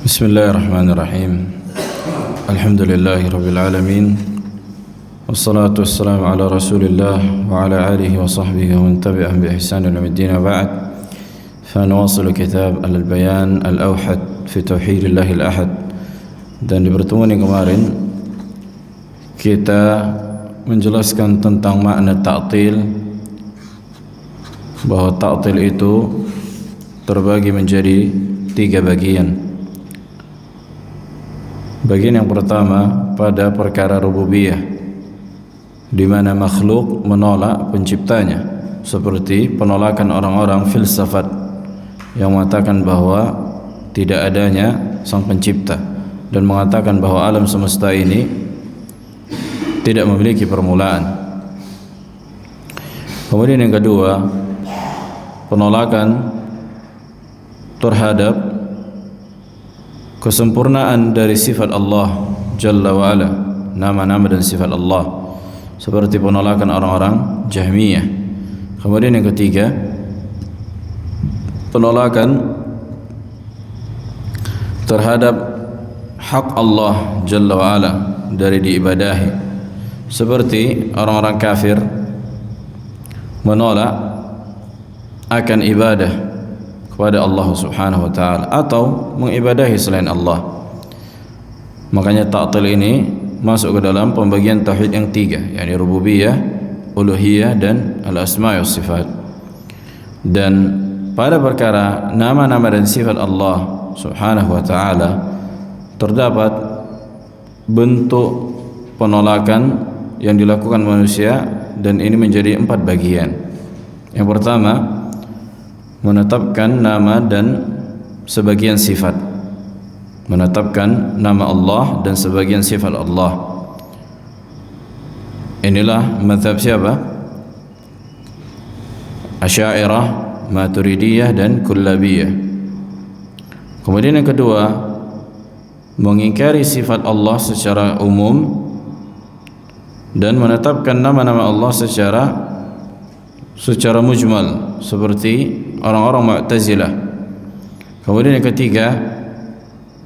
Bismillahirrahmanirrahim. Alhamdulillahi rabbil alamin. Wassalatu wassalamu ala Rasulillah wa ala alihi wa sahbihi wa man tabi'ahum bi ihsan ila yaumid wa ba'd. Fa nuwasilu kitab Al-Bayan Al-Awhad fi Tauhidillah Al-Ahad. Dan di pertemuan yang kemarin kita menjelaskan tentang makna ta'til, bahwa ta'til itu terbagi menjadi 3 bagian. Bagian yang pertama pada perkara rububiyah, di mana makhluk menolak penciptanya, seperti penolakan orang-orang filsafat yang mengatakan bahwa tidak adanya sang pencipta dan mengatakan bahwa alam semesta ini tidak memiliki permulaan. Kemudian yang kedua, penolakan terhadap kesempurnaan dari sifat Allah Jalla wa'ala, nama-nama dan sifat Allah, seperti penolakan orang-orang Jahmiyah. Kemudian yang ketiga, penolakan terhadap hak Allah Jalla wa'ala dari diibadahi, seperti orang-orang kafir menolak akan ibadah kepada Allah Subhanahu wa taala atau mengibadahi selain Allah. Makanya ta'til ini masuk ke dalam pembagian tauhid yang 3, yakni rububiyah, uluhiyah dan al-asma' was sifat. Dan pada perkara nama-nama dan sifat Allah Subhanahu wa taala terdapat bentuk penolakan yang dilakukan manusia, dan ini menjadi 4 bagian. Yang pertama, menetapkan nama dan sebagian sifat, menetapkan nama Allah dan sebagian sifat Allah. Inilah mazhab siapa? Asy'ariyah, Maturidiyah dan Kullabiyah. Kemudian yang kedua, mengingkari sifat Allah secara umum dan menetapkan nama-nama Allah secara mujmal, seperti orang-orang Mu'tazilah. Kemudian yang ketiga,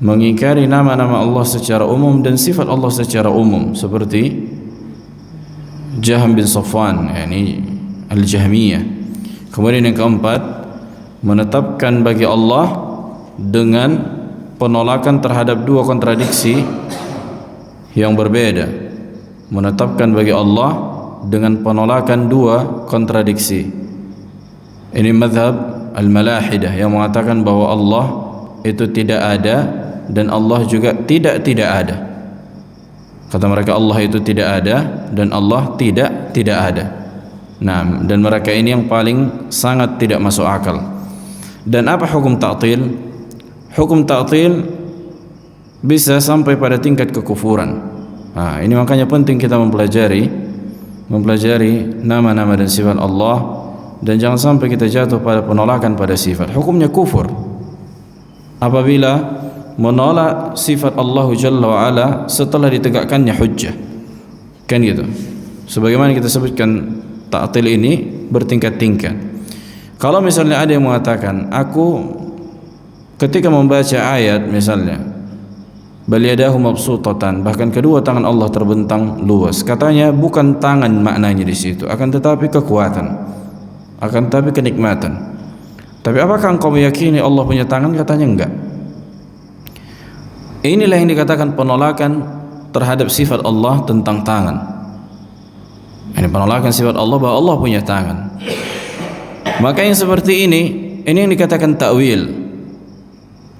mengingkari nama-nama Allah secara umum dan sifat Allah secara umum, seperti Jahm bin Safwan, yakni Al-Jahmiyah. Kemudian yang keempat, menetapkan bagi Allah dengan penolakan terhadap 2 kontradiksi yang berbeda. Menetapkan bagi Allah dengan penolakan 2 kontradiksi. Ini mazhab al-malahidah yang mengatakan bahwa Allah itu tidak ada dan Allah juga tidak ada. Kata mereka, Allah itu tidak ada dan Allah tidak ada. Nah, dan mereka ini yang paling sangat tidak masuk akal. Dan apa hukum ta'til? Hukum ta'til bisa sampai pada tingkat kekufuran. Nah, ini makanya penting kita mempelajari nama-nama dan sifat Allah, dan jangan sampai kita jatuh pada penolakan pada sifat. Hukumnya kufur apabila menolak sifat Allah Jalla wa'ala setelah ditegakkannya hujjah, kan gitu. Sebagaimana kita sebutkan, ta'til ini bertingkat-tingkat. Kalau misalnya ada yang mengatakan, aku ketika membaca ayat misalnya bal yadahu mabsutatan, bahkan kedua tangan Allah terbentang luas, katanya bukan tangan maknanya di situ, akan tetapi kekuatan, akan tetapi kenikmatan. Tapi apakah engkau meyakini Allah punya tangan? Katanya enggak. Inilah yang dikatakan penolakan terhadap sifat Allah tentang tangan. Ini penolakan sifat Allah bahwa Allah punya tangan. Maka yang seperti ini yang dikatakan ta'wil.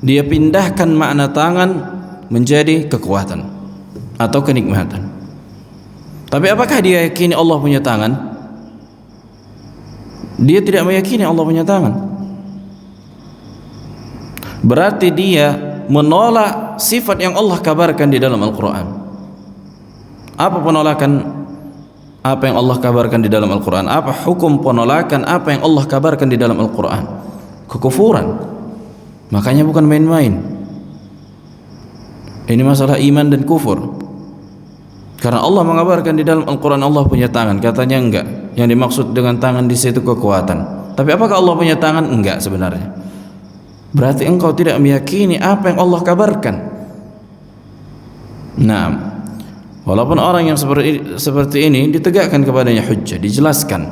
Dia pindahkan makna tangan menjadi kekuatan atau kenikmatan. Tapi apakah dia yakini Allah punya tangan? Dia tidak meyakini Allah punya tangan. Berarti dia menolak sifat yang Allah kabarkan di dalam Al-Quran. Apa penolakan apa yang Allah kabarkan di dalam Al-Quran? Apa hukum penolakan apa yang Allah kabarkan di dalam Al-Quran? Kekufuran. Makanya bukan main-main. Ini masalah iman dan kufur. Karena Allah mengabarkan di dalam Al-Quran Allah punya tangan, katanya enggak. Yang dimaksud dengan tangan di situ kekuatan. Tapi apakah Allah punya tangan? Enggak sebenarnya. berarti engkau tidak meyakini apa yang Allah kabarkan. Nah, walaupun orang yang seperti ini ditegakkan kepadanya hujjah, dijelaskan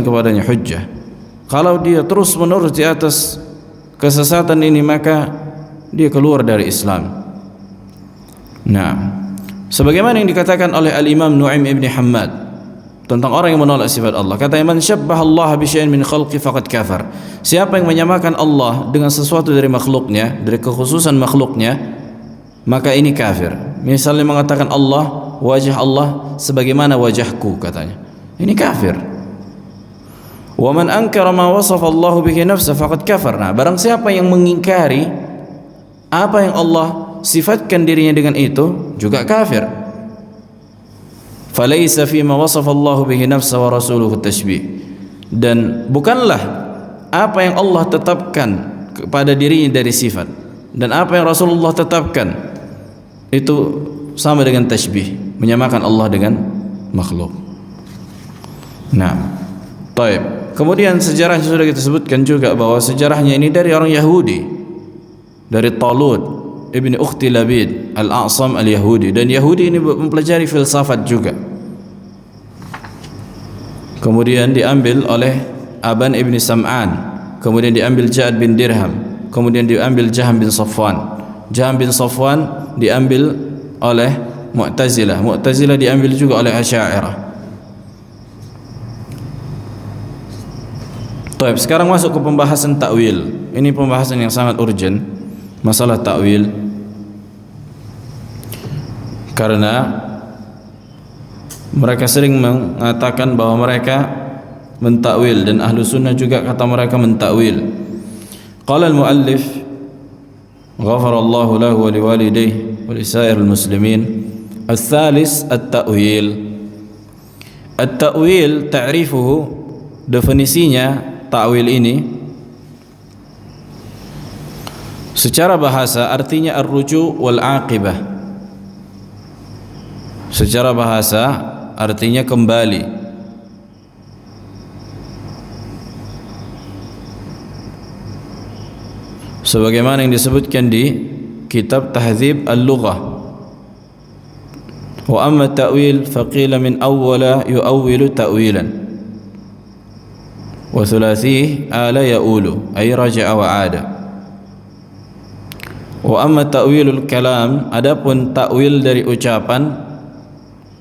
kepadanya hujjah. Kalau dia terus menerus di atas kesesatan ini, maka dia keluar dari Islam. Nah, sebagaimana yang dikatakan oleh Al-Imam Nu'aim ibn Hammad tentang orang yang menolak sifat Allah, kata man syabbaha Allah bi syai'in min khalqi faqad kafar. Siapa yang menyamakan Allah dengan sesuatu dari makhluknya, dari kekhususan makhluknya, maka ini kafir. Misalnya mengatakan Allah, wajah Allah sebagaimana wajahku, katanya, ini kafir. Wa man ankara ma wasafa Allah bihi nafsa faqad kafar. Nah, barang siapa yang mengingkari apa yang Allah sifatkan dirinya dengan itu, juga kafir. Falaysa fima wasafa Allah bihi nafsa wa rasuluhu tashbih. Dan bukanlah apa yang Allah tetapkan kepada dirinya dari sifat dan apa yang Rasulullah tetapkan itu sama dengan tashbih, menyamakan Allah dengan makhluk. Nah, taib. Kemudian sejarahnya sudah kita sebutkan juga bahwa sejarahnya ini dari orang Yahudi, dari Talut ibn Ukhti Labid Al-A'sam Al-Yahudi, dan Yahudi ini mempelajari filsafat juga. Kemudian diambil oleh Aban ibn Sam'an, kemudian diambil Ja'ad bin Dirham, kemudian diambil Jaham bin Safwan. Jaham bin Safwan diambil oleh Mu'tazilah, Mu'tazilah diambil juga oleh Asy'ariyah. Baik, sekarang masuk ke pembahasan takwil. Ini pembahasan yang sangat urgent, masalah takwil, karena mereka sering mengatakan bahwa mereka mentakwil, dan ahlu sunnah juga kata mereka mentakwil. Qala al-muallif ghafarallahu lahu wa liwalidayhi wa lisairil muslimin. Al-thalis at-ta'wil. At-ta'wil ta'rifuhu, definisinya ta'wil ini secara bahasa artinya ar-ruju' wal 'aqibah. Secara bahasa artinya kembali. Sebagaimana yang disebutkan di kitab Tahdzib Al-Lughah. Wa amma ta'wil faqila min awwala yu'awwilu ta'wilan wa thulathih ala ya'ulu ay raja'a wa 'ada. Wa amma ta'wilul kalam, adapun ta'wil dari ucapan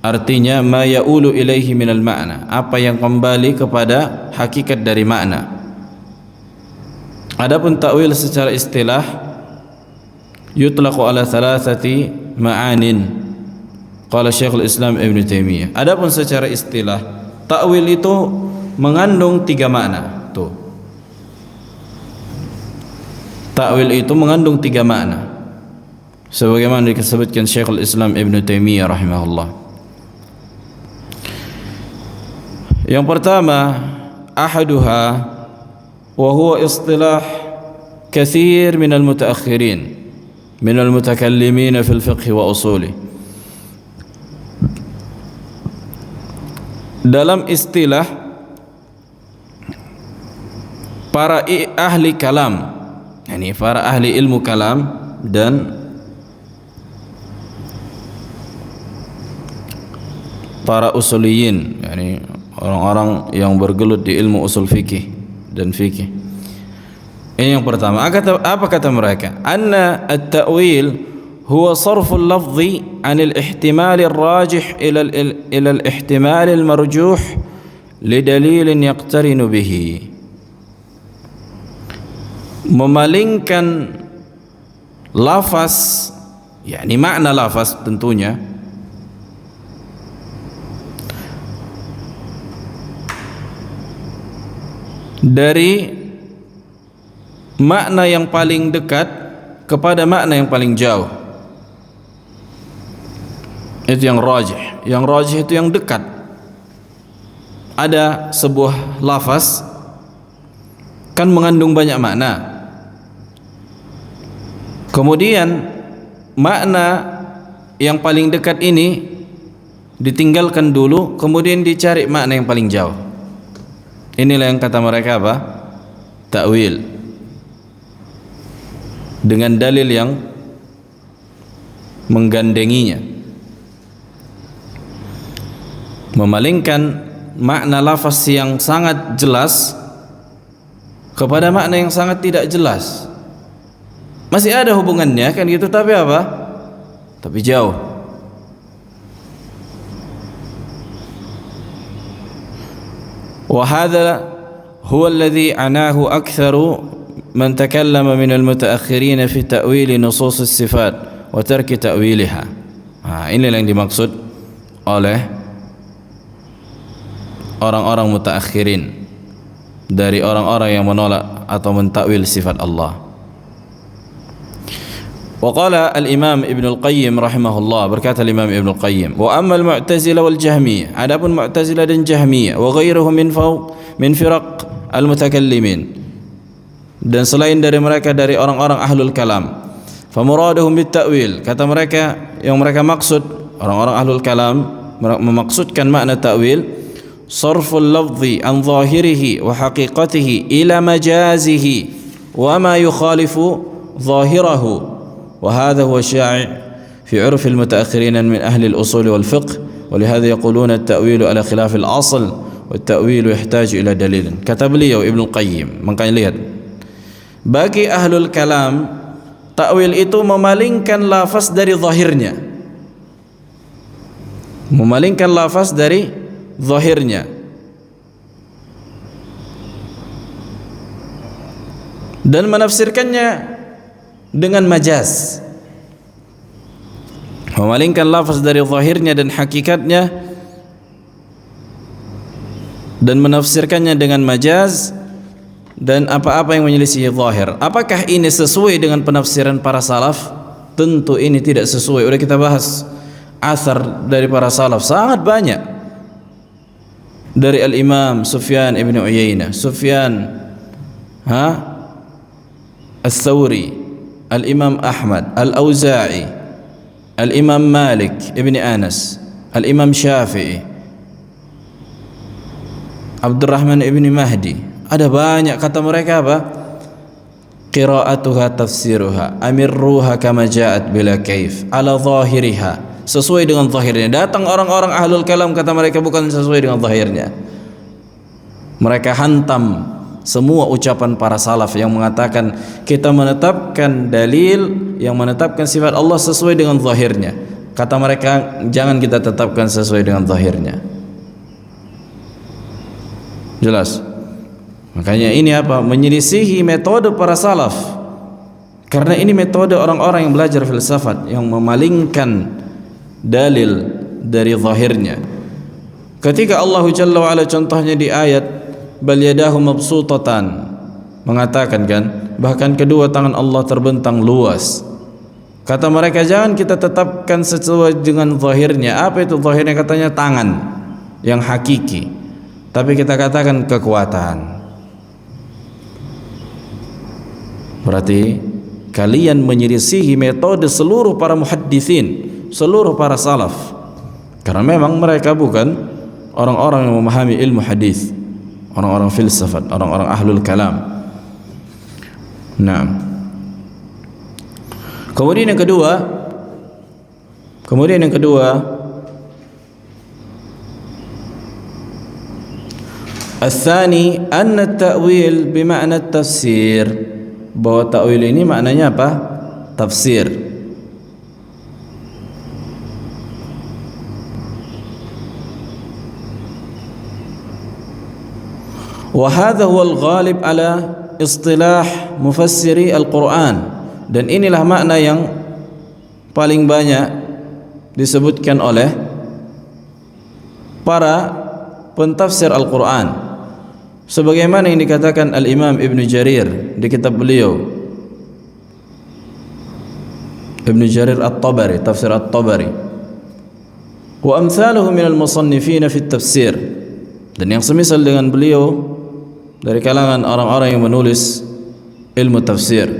artinya ma ya'ulu ilaihi minal ma'na, apa yang kembali kepada hakikat dari makna. Adapun ta'wil secara istilah yutlaqu ala thalathati ma'anin, qala Syekhul Islam Ibn Taimiyah. Adapun secara istilah ta'wil itu mengandung 3 makna. Tuh, ta'wil itu mengandung 3 makna sebagaimana disebutkan Syekhul Islam Ibn Taimiyah rahimahullah. Yang pertama, ahaduha wa huwa istilah kathir min al-mutaakhirin min al-mutakallimin fil fiqh wa usuli. Dalam istilah para ahli kalam, yani para ahli ilmu kalam dan para usuliyin, yani orang-orang yang bergelut di ilmu usul fikih dan fikih. Ini yang pertama. Apa kata mereka? Anna at-ta'wil huwa sarful lafzi 'anil ihtimal ar-rajih ila al-ihtimal al-marjuh li dalilin yaqtarinu bihi. Memalingkan lafaz, yakni makna lafaz tentunya, dari makna yang paling dekat kepada makna yang paling jauh. Itu yang rajih. Yang rajih itu yang dekat. Ada sebuah lafaz kan mengandung banyak makna. Kemudian makna yang paling dekat ini ditinggalkan dulu, kemudian dicari makna yang paling jauh. Inilah yang kata mereka apa? Ta'wil. dengan dalil yang menggandenginya, memalingkan makna lafaz yang sangat jelas kepada makna yang sangat tidak jelas. Masih ada hubungannya kan gitu, tapi apa? Tapi jauh. Wa hadha huwa alladhi anahu aktharu man takallama min al-mutaakhirin fi ta'wil nusus as-sifat wa tarki ta'wiliha. Ini yang dimaksud oleh orang-orang mutaakhirin dari orang-orang yang menolak atau mentakwil sifat Allah. Wa qala al-Imam Ibn al-Qayyim rahimahullah, berkata al-Imam Ibn al-Qayyim, wa amma al-Mu'tazilah wal Jahmiyah, adapun Mu'tazilah dan Jahmiyah, wa ghairuhum min firaq al-mutakallimin, dan selain dari mereka dari orang-orang ahlul kalam, famuraduhum bit-ta'wil, kata mereka yang mereka maksud orang-orang ahlul kalam memaksudkan makna ta'wil sarful lafzi an zahirihi wa haqiqatihi ila majazihi wa ma yukhalifu zahirahu, wa hadha huwa syai' fi 'urf al-mutaakhirin min ahli al-usul wal fiqh, wa lihadha yaquluna at-ta'wil ala khilaf al-asl wa at-ta'wil yahtaju ila dalil. Kata beliau Ibnu Qayyim, makanya lihat, bagi ahlul kalam ta'wil itu memalingkan lafaz dari zahirnya, memalingkan lafaz dari zahirnya, dan menafsirkannya dengan majaz, memalingkan lafaz dari zahirnya dan hakikatnya dan menafsirkannya dengan majaz dan apa-apa yang menyelisih zahir. Apakah ini sesuai dengan penafsiran para salaf? Tentu ini tidak sesuai. Sudah kita bahas asar dari para salaf sangat banyak, dari al-Imam Sufyan ibn Uyainah, Sufyan al-Thawri, al-Imam Ahmad, al-Auza'i, al-Imam Malik ibn Anas, al-Imam Syafi'i, Abdurrahman ibn Mahdi. Ada banyak, kata mereka apa? Qira'atuha tafsiruha amirruha kama ja'at bila kaif ala zahiriha, sesuai dengan zahirnya. Datang orang-orang ahlul kalam, kata mereka, bukan sesuai dengan zahirnya. Mereka hantam semua ucapan para salaf yang mengatakan kita menetapkan dalil yang menetapkan sifat Allah sesuai dengan zahirnya. Kata mereka, jangan kita tetapkan sesuai dengan zahirnya. Jelas? Makanya ini apa? Menyelisihi metode para salaf. Karena ini metode orang-orang yang belajar filsafat, yang memalingkan dalil dari zahirnya. Ketika Allah Jalla wa Ala contohnya di ayat bal yadahu mabsutatan, mengatakan kan, bahkan kedua tangan Allah terbentang luas. Kata mereka, jangan kita tetapkan sesuai dengan zahirnya. Apa itu zahirnya? Katanya tangan yang hakiki, tapi kita katakan kekuatan. Berarti kalian menyelisihi metode seluruh para muhadditsin, seluruh para salaf, karena memang mereka bukan orang-orang yang memahami ilmu hadis, orang-orang filsafat, orang-orang ahlul kalam. Nah, kemudian yang kedua, الثاني أن التأويل بمعنى التفسير, bahwa ta'wil ini maknanya apa? Tafsir. Wa hadha huwa al-ghalib ala istilah mufassiri al-Quran, dan inilah makna yang paling banyak disebutkan oleh para pentafsir Al-Quran, sebagaimana yang dikatakan Al-Imam Ibn Jarir di kitab beliau, Ibn Jarir At-Tabari, tafsir At-Tabari, wa amthaluhu min al-musannifin fi at-tafsir, dan yang semisal dengan beliau dari kalangan orang-orang yang menulis ilmu tafsir.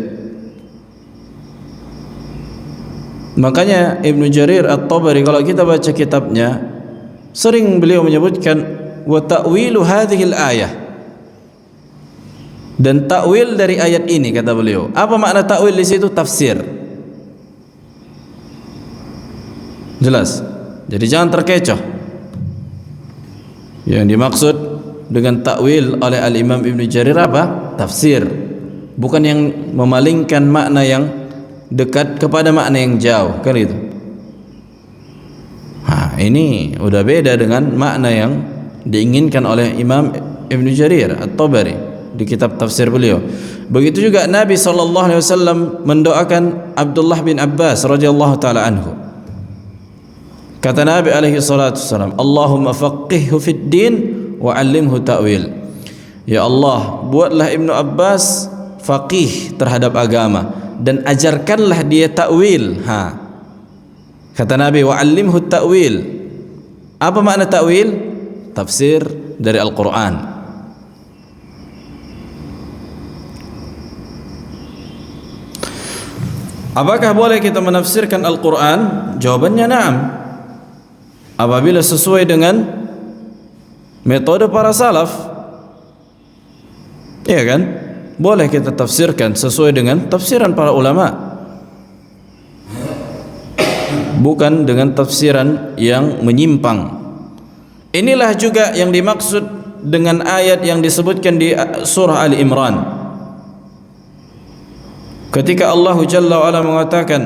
Makanya Ibn Jarir At-Tabari, kalau kita baca kitabnya, sering beliau menyebutkan wa ta'wilu hadhihi al-ayah, Dan takwil dari ayat ini, kata beliau. Apa makna takwil di situ? Tafsir. Jelas. Jadi jangan terkecoh. Yang dimaksud dengan takwil oleh Al-Imam Ibn Jarir apa? Tafsir. Bukan yang memalingkan makna yang dekat kepada makna yang jauh, kan itu. Ini udah beda dengan makna yang diinginkan oleh Imam Ibn Jarir At-Tabari di kitab tafsir beliau. Begitu juga Nabi SAW mendoakan Abdullah bin Abbas radhiyallahu taala anhu. Kata Nabi alaihi salatu wasallam, Allahumma faqihhu fid din wa 'allimhu ta'wil. Ya Allah, buatlah Ibnu Abbas faqih terhadap agama dan ajarkanlah dia ta'wil. Kata Nabi, wa 'allimhu ta'wil. Apa makna ta'wil? Tafsir dari Al-Qur'an. Apakah boleh kita menafsirkan Al-Quran? Jawabannya na'am, apabila sesuai dengan metode para salaf. Iya kan? Boleh kita tafsirkan sesuai dengan tafsiran para ulama, bukan dengan tafsiran yang menyimpang. Inilah juga yang dimaksud dengan ayat yang disebutkan di surah Ali Imran, ketika Allah Jalla wa Ala mengatakan,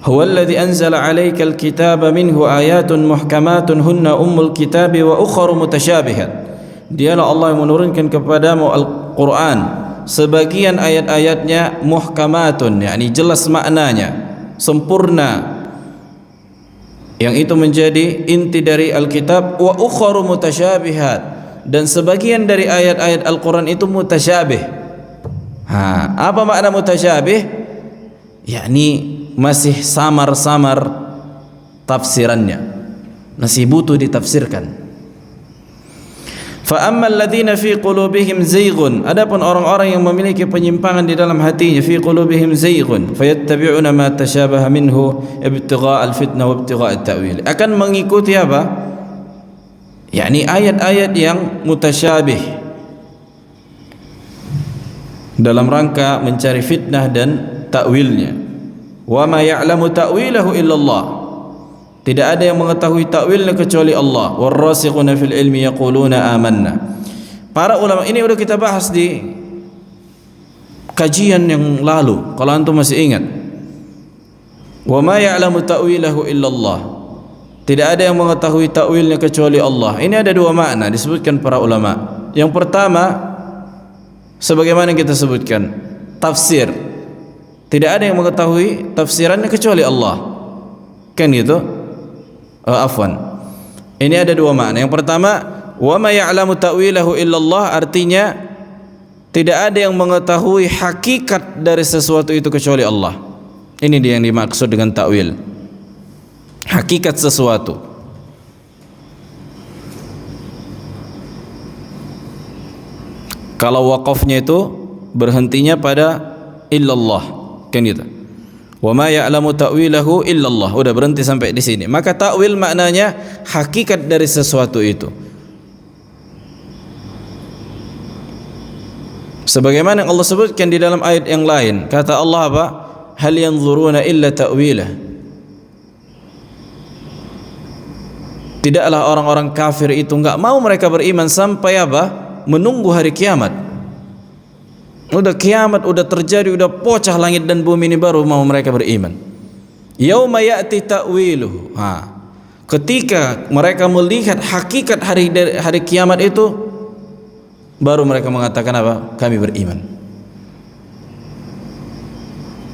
huwallazi anzala 'alaikal kitaba minhu ayatun muhkamatun hunna ummul kitabi wa ukharu mutasyabihat. Dialah Allah yang menurunkan kepadamu Al-Quran, sebagian ayat-ayatnya muhkamatun, yakni jelas maknanya, sempurna, yang itu menjadi inti dari Alkitab, wa ukharu mutasyabihat, dan sebagian dari ayat-ayat Al-Quran itu mutasyabih. Apa makna mutasyabih? Yakni masih samar-samar tafsirannya, masih butuh ditafsirkan. Fa ammal ladzina fi qulubihim zayghun, adapun orang-orang yang memiliki penyimpangan di dalam hatinya, fi qulubihim zayghun, fayattabi'una ma tashabaha minhu ibtigha'al fitnah wa ibtigha'at ta'wil, akan mengikuti apa? Yakni ayat-ayat yang mutasyabih dalam rangka mencari fitnah dan takwilnya. Wa ma ya'lamu ta'wilahu illallah, tidak ada yang mengetahui takwilnya kecuali Allah. Warrasikhuna fil ilmi yaquluna amanna. Para ulama ini sudah kita bahas di kajian yang lalu, kalau antum masih ingat. Wa ma ya'lamu ta'wilahu illallah, tidak ada yang mengetahui takwilnya kecuali Allah. Ini ada dua makna disebutkan para ulama. Yang pertama, sebagaimana kita sebutkan, tafsir. Tidak ada yang mengetahui tafsirannya kecuali Allah, kan gitu? Afwan. Ini ada dua makna. Yang pertama, wa ma ya'lamu ta'wilahu illallah, artinya tidak ada yang mengetahui hakikat dari sesuatu itu kecuali Allah. Ini dia yang dimaksud dengan takwil, hakikat sesuatu. Kalau waqafnya itu berhentinya pada illallah, kan gitu. Wa ma ya'lamu ta'wilahu illallah, udah berhenti sampai di sini. Maka takwil maknanya hakikat dari sesuatu itu. Sebagaimana yang Allah sebutkan di dalam ayat yang lain, kata Allah apa? Hal yanzuruna illa ta'wilah. Tidaklah orang-orang kafir itu enggak mau mereka beriman sampai apa? Menunggu hari kiamat. Udah kiamat, udah terjadi, udah pecah langit dan bumi ini, baru mau mereka beriman. Yauma ya'ti ta'wiluhu. Ketika mereka melihat hakikat hari kiamat itu, baru mereka mengatakan apa? Kami beriman.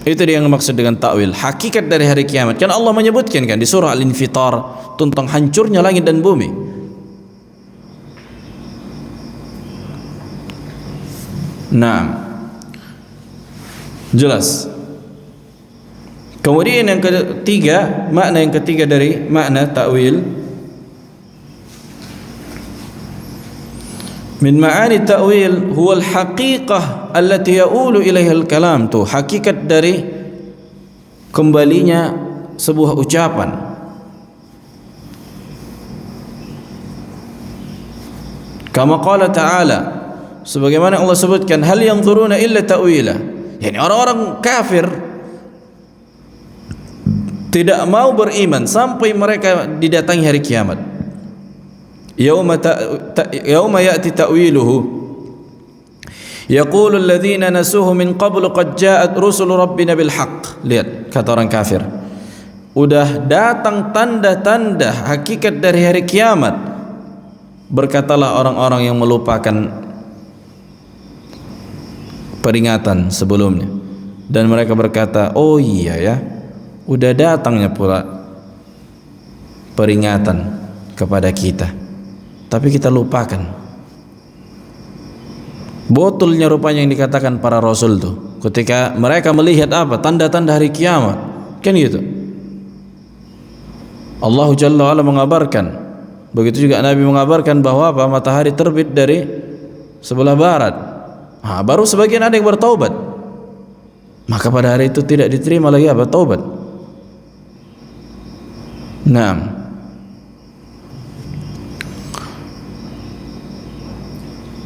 Itu dia yang maksud dengan takwil, hakikat dari hari kiamat. Kan Allah menyebutkan kan di surah Al-Infitar tentang hancurnya langit dan bumi. Nah, jelas. Kemudian yang ketiga, makna yang ketiga dari makna takwil, min ma'ani ta'wil huwa al-haqiqah allati ya'ulu ilaiha al-kalam. Tuh hakikat dari kembalinya sebuah ucapan. Kama qala ta'ala, sebagaimana Allah sebutkan, hal yanzuruna illa ta'wila. Yani orang-orang kafir tidak mau beriman sampai mereka didatangi hari kiamat. Yauma ya'ti ta'wiluhu yaqulu alladhina nasuhu min qablu qad ja'at rusulu rabbina bil haqq. Lihat kata orang kafir, udah datang tanda-tanda hakikat dari hari kiamat. Berkatalah orang-orang yang melupakan peringatan sebelumnya, dan mereka berkata, oh iya ya, udah datangnya pula peringatan kepada kita, tapi kita lupakan. Botolnya rupanya yang dikatakan para rasul tuh ketika mereka melihat apa? Tanda-tanda hari kiamat, kan gitu. Allah Jalla wa'ala mengabarkan, begitu juga Nabi mengabarkan bahwa apa? Matahari terbit dari sebelah barat. Baru sebagian ada yang bertaubat, maka pada hari itu tidak diterima lagi apa? Taubat. Naam.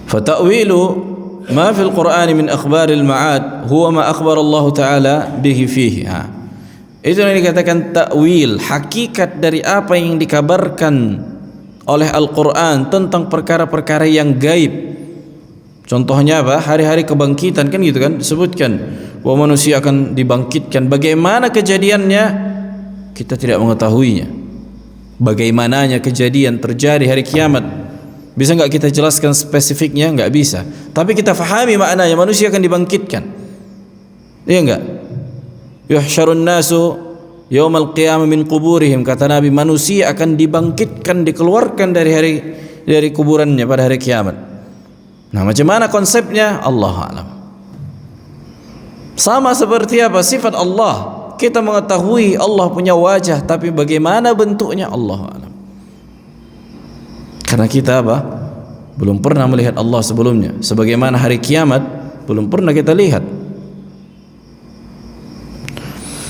Fata'wilu ma fil Qur'an min akhbaril ma'ad huwa ma akhbar Allah Ta'ala bihi fihi. Itu yang dikatakan ta'wil, hakikat dari apa yang dikabarkan oleh Al-Qur'an tentang perkara-perkara yang gaib. Contohnya apa? Hari-hari kebangkitan, kan gitu kan, disebutkan bahwa manusia akan dibangkitkan. Bagaimana kejadiannya kita tidak mengetahuinya. Bagaimananya kejadian terjadi hari kiamat, bisa enggak kita jelaskan spesifiknya? Enggak bisa. Tapi kita fahami maknanya, manusia akan dibangkitkan. Iya enggak? Yuhsyarun nasu yaumal qiyamah min quburihim, kata Nabi, manusia akan dibangkitkan, dikeluarkan dari kuburannya pada hari kiamat. Nah, macam mana konsepnya? Allah a'lam. Sama seperti apa sifat Allah. Kita mengetahui Allah punya wajah, tapi bagaimana bentuknya? Allah a'lam. Karena kita apa? Belum pernah melihat Allah sebelumnya. Sebagaimana hari kiamat belum pernah kita lihat.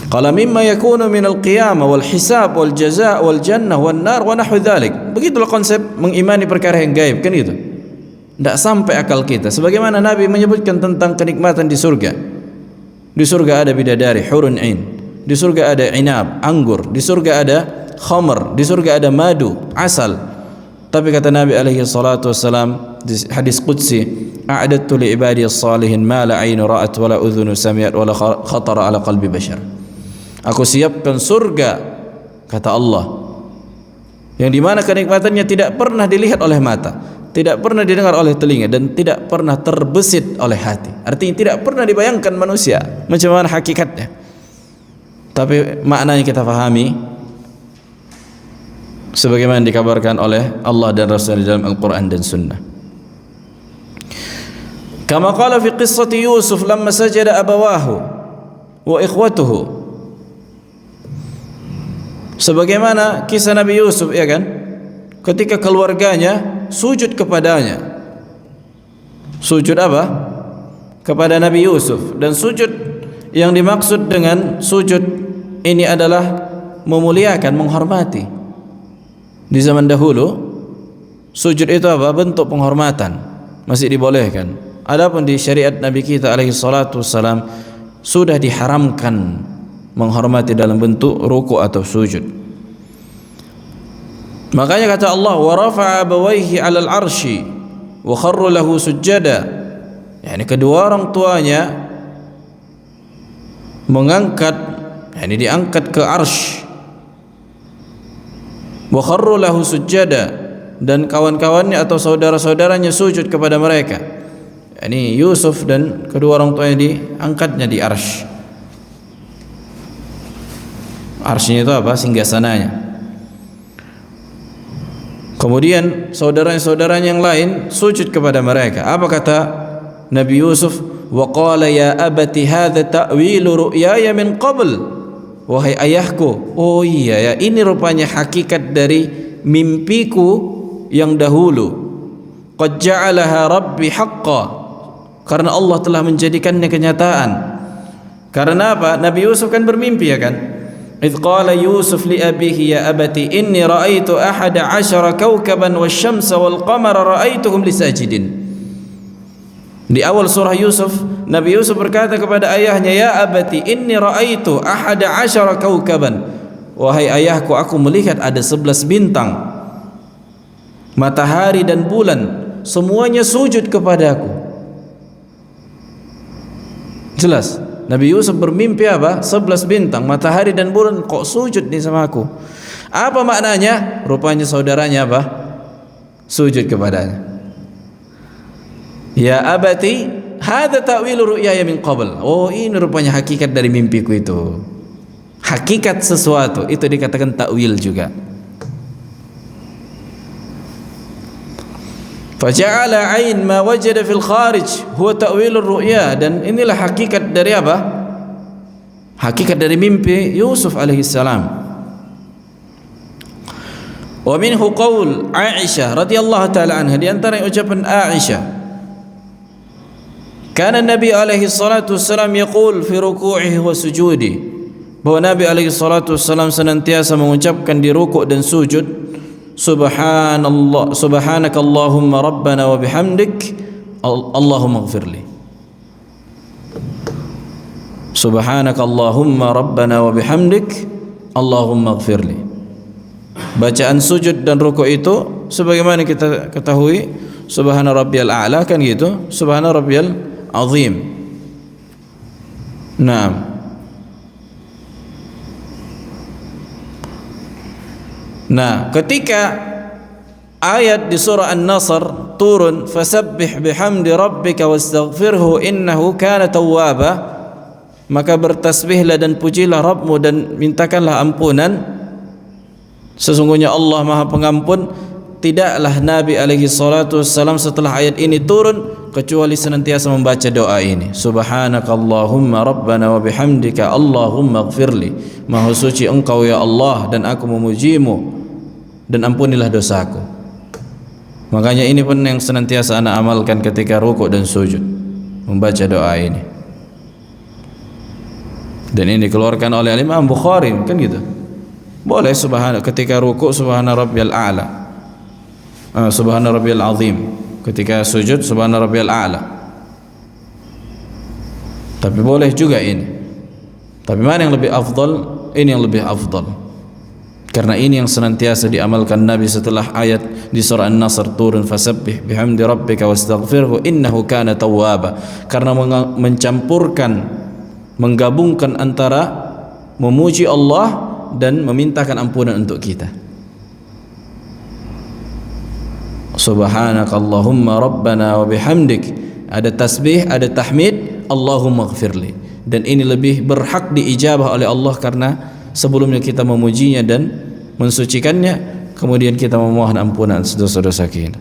Qala mimma yakunu minal qiyamah wal hisab wal jazaa wal jannah wan nar wa nahwu dzalik. Begitulah konsep mengimani perkara yang gaib, kan gitu. Tidak sampai akal kita. Sebagaimana Nabi menyebutkan tentang kenikmatan di surga. Di surga ada bidadari, hurun ain. Di surga ada inab, anggur. Di surga ada khamr. Di surga ada madu, asal. Tapi kata Nabi alaihi salatu wassalam di hadis qudsi, a'adattu li ibadiyas salihin ma la ainu ra'at wa la udhunu sami'at wa la khatara ala qalbi bashar. Aku siapkan surga, kata Allah, yang dimana kenikmatannya tidak pernah dilihat oleh mata, tidak pernah didengar oleh telinga, dan tidak pernah terbesit oleh hati. Artinya tidak pernah dibayangkan manusia macam mana hakikatnya. Tapi maknanya kita fahami sebagaimana dikabarkan oleh Allah dan Rasul dalam Al-Quran dan Sunnah. Kama qala fi qissati Yusuf lamma sajada abawahu wa ikhwatuhu. Sebagaimana kisah Nabi Yusuf, ya kan? Ketika keluarganya sujud kepadanya. Sujud apa? Kepada Nabi Yusuf. Dan sujud yang dimaksud dengan sujud ini adalah memuliakan, menghormati. Di zaman dahulu sujud itu apa? Bentuk penghormatan, masih dibolehkan. Adapun di syariat Nabi kita alaihi salatu wassalam sudah diharamkan menghormati dalam bentuk ruku atau sujud. Makanya kata Allah, wa rafa'a abawayhi 'alal 'arsy wa kharru lahu sujada. Yani kedua orang tuanya mengangkat, yani diangkat ke arsy. Wa kharru lahu sujada, dan kawan-kawannya atau saudara-saudaranya sujud kepada mereka. Yani Yusuf dan kedua orang tuanya diangkatnya di arsy. Arsy itu apa? Singgasananya. Kemudian saudara-saudaranya yang lain sujud kepada mereka. Apa kata Nabi Yusuf? Wa qala ya abati hadza ta'wilu ru'yaya min qabl. Wahai ayahku, oh iya ya, ini rupanya hakikat dari mimpiku yang dahulu. Qad ja'alaha rabbi haqqan. Karena Allah telah menjadikannya kenyataan. Karena apa? Nabi Yusuf kan bermimpi, ya kan? إذ قال يوسف لأبيه يا أبت إني رأيت 11 كوكبا والشمس والقمر رأيتهم لساجدين. Di awal surah Yusuf, Nabi Yusuf berkata kepada ayahnya, "Ya abati, inni ra'aitu ahada asyara kaukaban." Wahai ayahku, aku melihat ada 11 bintang, matahari dan bulan, semuanya sujud kepadaku. Jelas, Nabi Yusuf bermimpi apa? 11 bintang, matahari dan bulan kok sujud nih sama aku. Apa maknanya? Rupanya saudaranya apa? Sujud kepadanya. Ya abati, hadza ta'wilu ru'yaya min qabl. Oh, ini rupanya hakikat dari mimpiku itu. Hakikat sesuatu itu dikatakan ta'wil juga. Faja'ala 'ain ma wajada fil kharij huwa ta'wilur ru'ya, dan inilah hakikat dari apa? Hakikat dari mimpi Yusuf alaihi salam. Wa minhu qaul Aisyah radhiyallahu taala anha, di antara ucapan Aisyah, kana Nabi alaihi salatu wassalam yaqul fi ruku'ihi wa sujudi, bahwa Nabi alaihi salatu wassalam senantiasa mengucapkan di rukuk dan sujud, subhanallah, subhanaka Allahumma rabbana wa bihamdik Allahumma ighfirli. Subhanaka Allahumma rabbana wa bihamdik Allahumma ighfirli. Bacaan sujud dan rukuk itu sebagaimana kita ketahui, subhana rabbiyal a'la, kan gitu, subhana rabbiyal azim. Naam. Nah, ketika ayat di surah An-Nasr turun, fasabbih bihamdi rabbika wastaghfirhu innahu kana tawwaba, maka bertasbihlah dan pujilah Rabbmu dan mintakanlah ampunan, sesungguhnya Allah Maha Pengampun. Tidaklah Nabi alaihi salatu wassalam setelah ayat ini turun kecuali senantiasa membaca doa ini, subhanakallahumma rabbana wa bihamdika Allahumma ighfirli. Maha suci Engkau ya Allah, dan aku memujimu, dan ampunilah dosaku. Makanya ini pun yang senantiasa ana amalkan ketika rukuk dan sujud, membaca doa ini. Dan ini dikeluarkan oleh Imam Bukhari, kan gitu. Boleh ketika rukuk subhana rabbiyal a'la, subhana rabbiyal azim, ketika sujud subhana rabbiyal a'la. Tapi boleh juga ini. Tapi mana yang lebih afdal? Ini yang lebih afdal, karena ini yang senantiasa diamalkan Nabi setelah ayat di surah An-Nasr turun, fasabbih bihamdi rabbika wastaghfirhu innahu kana tawwaba, karena menggabungkan antara memuji Allah dan memintakan ampunan untuk kita. Subhanakallahumma rabbana wa bihamdik, ada tasbih, ada tahmid, Allahumma ighfirli, dan ini lebih berhak diijabah oleh Allah karena sebelumnya kita memujinya dan mensucikannya, kemudian kita memohon ampunan dosa-dosa kita.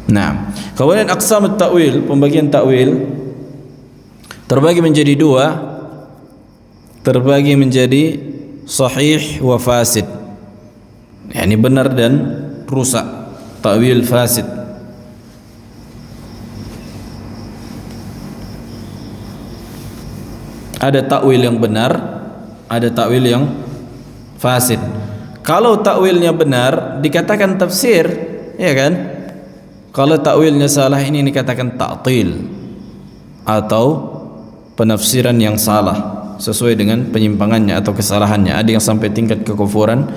Nah, kemudian aqsamut ta'wil, pembagian ta'wil terbagi menjadi dua, terbagi menjadi sahih wa fasid, yakni benar dan rusak. Ta'wil fasid, ada ta'wil yang benar, ada ta'wil yang fasid. Kalau ta'wilnya benar dikatakan tafsir, ya kan? Kalau ta'wilnya salah ini dikatakan ta'til atau penafsiran yang salah sesuai dengan penyimpangannya atau kesalahannya. Ada yang sampai tingkat kekufuran,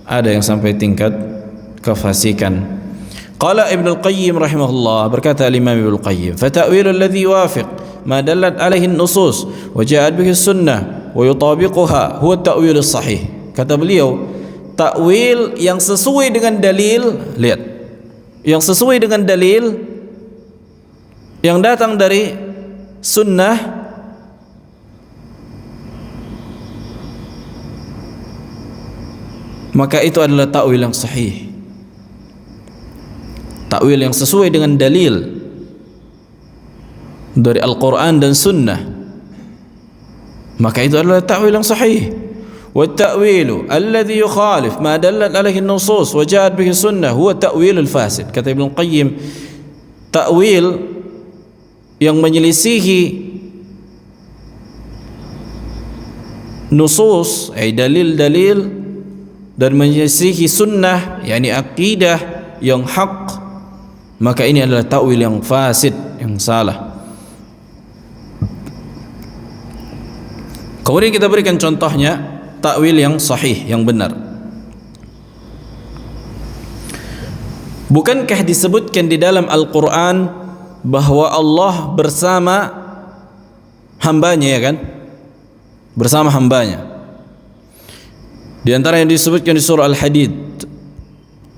ada yang sampai tingkat kefasikan. Qala Ibnu Al-Qayyim rahimahullah, berkata Imam Ibnu Al-Qayyim, fa ta'wilul ladzi yuwafiq ma dallat alaihi an-nusus wa ja'at bihi as-sunnah wa yutabiquha huwa at-ta'wil as-sahih. Kata beliau, takwil yang sesuai dengan dalil, lihat, yang sesuai dengan dalil yang datang dari sunnah, maka itu adalah takwil yang sahih, takwil yang sesuai dengan dalil dari Al-Quran dan sunnah, maka itu adalah takwil yang sahih. والتأويل الذي يخالف ما دلت عليه النصوص وجاءت به السنة هو تأويل الفاسد. Kata Ibnu Qayyim, takwil yang menyelisihi nusus, dalil-dalil, dan menyelisihi sunnah, yakni akidah yang hak, maka ini adalah takwil yang fasid, yang salah. Kemudian kita berikan contohnya takwil yang sahih, yang benar. Bukankah disebutkan di dalam Al-Quran bahwa Allah bersama hambanya, ya kan? Bersama hambanya. Di antara yang disebutkan di surah Al-Hadid,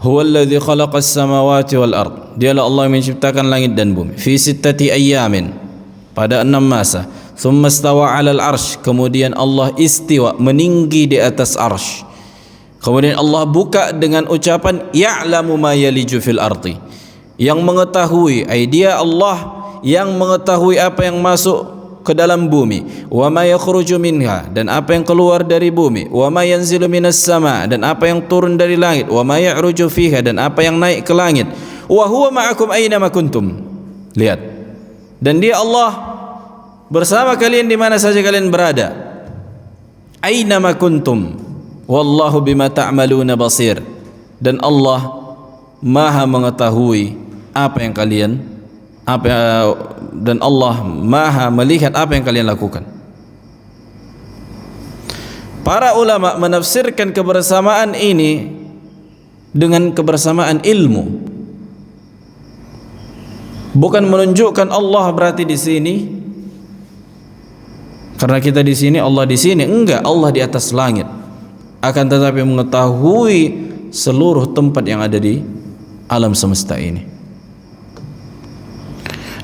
huwallazi khalaqas samawati wal ard, dialah Allah yang menciptakan langit dan bumi, fi sittati ayyamin, pada 6 masa. Thumma istawa 'alal arsy, kemudian Allah istiwa, meninggi di atas arsy. Kemudian Allah buka dengan ucapan ya'lamu ma yaliju fil ardi, yang mengetahui, dia Allah yang mengetahui apa yang masuk ke dalam bumi, wa ma yakhruju minha, dan apa yang keluar dari bumi, wa ma yanzilu minas sama, dan apa yang turun dari langit, wa ma ya'ruju fiha, dan apa yang naik ke langit, wa huwa ma'akum aina ma kuntum. Lihat, dan dia Allah bersama kalian di mana saja kalian berada. Aina ma kuntum wallahu bima ta'maluna basir, dan Allah Maha mengetahui apa yang kalian dan Allah Maha melihat apa yang kalian lakukan. Para ulama menafsirkan kebersamaan ini dengan kebersamaan ilmu. Bukan menunjukkan Allah berarti di sini karena kita di sini, Allah di sini. Enggak, Allah di atas langit. Akan tetapi mengetahui seluruh tempat yang ada di alam semesta ini.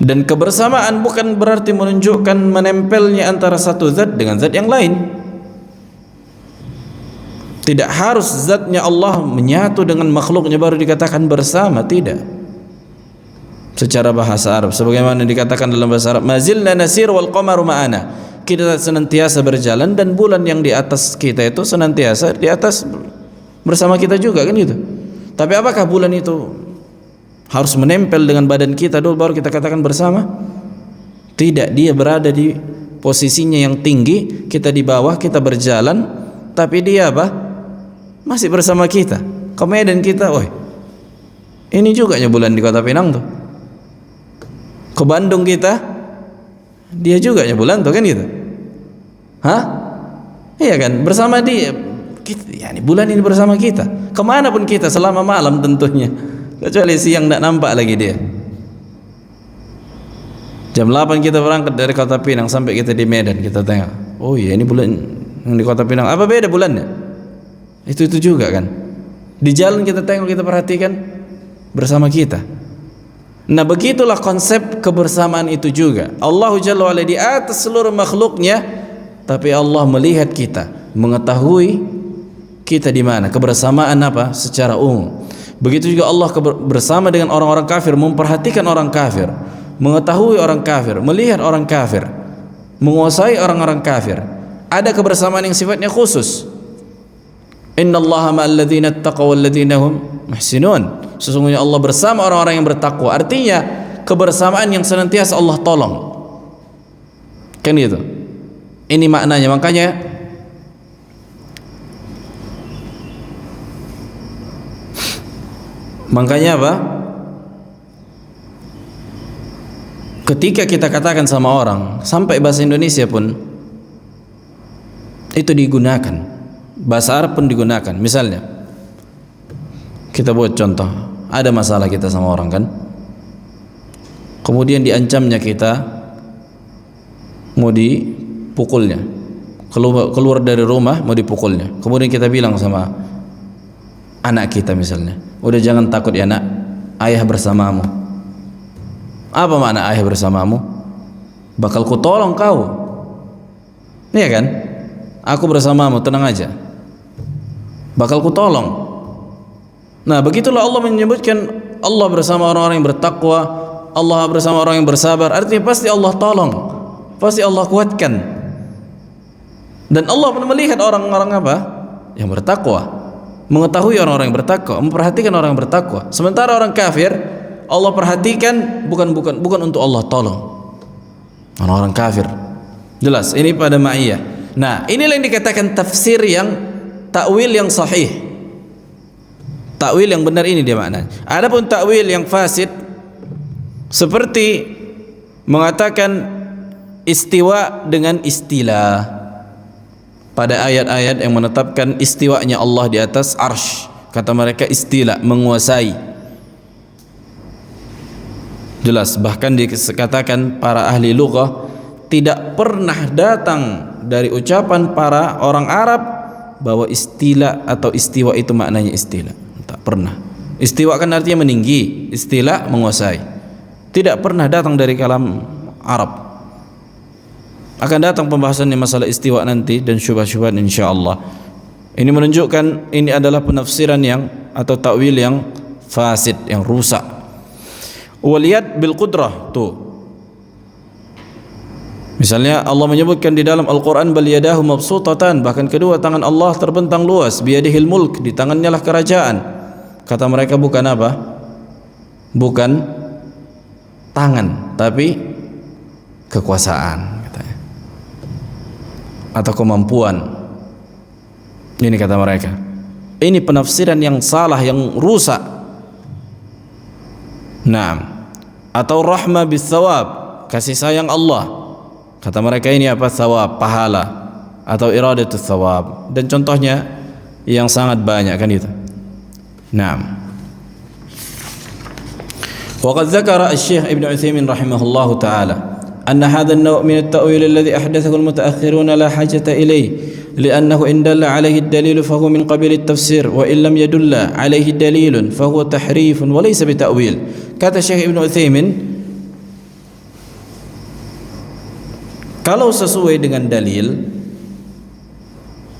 Dan kebersamaan bukan berarti menunjukkan menempelnya antara satu zat dengan zat yang lain. Tidak harus zatnya Allah menyatu dengan makhluknya baru dikatakan bersama, tidak. Secara bahasa Arab, sebagaimana dikatakan dalam bahasa Arab, mazilna nasir wal qamaru ma'ana, kita senantiasa berjalan dan bulan yang di atas kita itu senantiasa di atas bersama kita juga, kan gitu. Tapi apakah bulan itu harus menempel dengan badan kita dulu baru kita katakan bersama? Tidak, dia berada di posisinya yang tinggi, kita di bawah, kita berjalan, tapi dia apa? Masih bersama kita. Ke Medan kita, ini juga bulan di Kota Pinang tuh. Ke Bandung kita, dia juga bulan tuh, kan gitu. Hah? Iya kan, bersama dia kita, bulan ini bersama kita. Kemanapun kita selama malam tentunya, kecuali siang tidak nampak lagi dia. Jam 8 kita berangkat dari Kota Pinang sampai kita di Medan, kita tengok, oh iya ini bulan yang di Kota Pinang. Apa beda bulannya? Itu juga kan. Di jalan kita tengok, kita perhatikan, bersama kita. Nah, begitulah konsep kebersamaan itu juga. Allah Jalla wa'ala di atas seluruh makhluknya, tapi Allah melihat kita, mengetahui kita di mana. Kebersamaan apa? Secara umum. Begitu juga Allah bersama dengan orang-orang kafir, memperhatikan orang kafir, mengetahui orang kafir, melihat orang kafir, menguasai orang-orang kafir. Ada kebersamaan yang sifatnya khusus. Innallaha ma'al ladzina ittaqaw wal ladzina hum muhsinun. Sesungguhnya Allah bersama orang-orang yang bertakwa. Artinya kebersamaan yang senantiasa Allah tolong. Kan gitu. Ini maknanya. Makanya apa? Ketika kita katakan sama orang, sampai bahasa Indonesia pun itu digunakan, bahasa Arab pun digunakan. Misalnya kita buat contoh, ada masalah kita sama orang kan, kemudian diancamnya kita mau dipukulnya, keluar dari rumah mau dipukulnya. Kemudian kita bilang sama anak kita misalnya, udah jangan takut ya nak, ayah bersamamu. Apa makna ayah bersamamu? Bakal ku tolong kau, iya kan? Aku bersamamu, tenang aja, bakal ku tolong. Nah, begitulah Allah menyebutkan Allah bersama orang-orang yang bertakwa, Allah bersama orang yang bersabar. Artinya pasti Allah tolong, pasti Allah kuatkan. Dan Allah pun melihat orang-orang apa? Yang bertakwa, mengetahui orang-orang yang bertakwa, memperhatikan orang yang bertakwa. Sementara orang kafir, Allah perhatikan bukan untuk Allah tolong. Orang-orang kafir. Jelas, ini pada ma'iyah. Nah, inilah yang dikatakan tafsir yang takwil yang sahih. Takwil yang benar ini dia maknanya. Adapun takwil yang fasid, Seperti mengatakan istiwa dengan istilah pada ayat-ayat yang menetapkan istiwanya Allah di atas arsy. Kata mereka istilah, menguasai. Jelas, bahkan dikatakan para ahli lughah tidak pernah datang dari ucapan para orang Arab bahwa istilah atau istiwa itu maknanya istilah. Tak pernah. Istiwa kan artinya meninggi, istilah menguasai. Tidak pernah datang dari kalam Arab. Akan datang pembahasannya masalah istiwa nanti dan syubhat-syubhat insyaallah. Ini menunjukkan ini adalah penafsiran yang atau takwil yang fasid, yang rusak. Waliyad bil qudrah tuh. Misalnya Allah menyebutkan di dalam Al-Qur'an bal yadahu mabsutatan, bahkan kedua tangan Allah terbentang luas, biyadihil mulk, di tangannya lah kerajaan. Kata mereka bukan apa? Bukan tangan, tapi kekuasaan katanya, atau kemampuan. Ini kata mereka. Ini penafsiran yang salah, yang rusak. Naam. Atau rahmah bis thawab, kasih sayang Allah. Kata mereka ini apa? Thawab, pahala, atau iradatus thawab. Dan contohnya yang sangat banyak kan itu. Naam. وقد ذكر الشيخ ابن عثيمين رحمه الله تعالى أن هذا النوع من التأويل الذي أحدثه المتأخرون لا حاجة إليه لأنه إن دل عليه الدليل فهو من قبيل التفسير وإن لم يدل عليه دليل فهو تحريف وليس بتأويل. Kata Syekh Ibn Utsaimin, kalau sesuai dengan dalil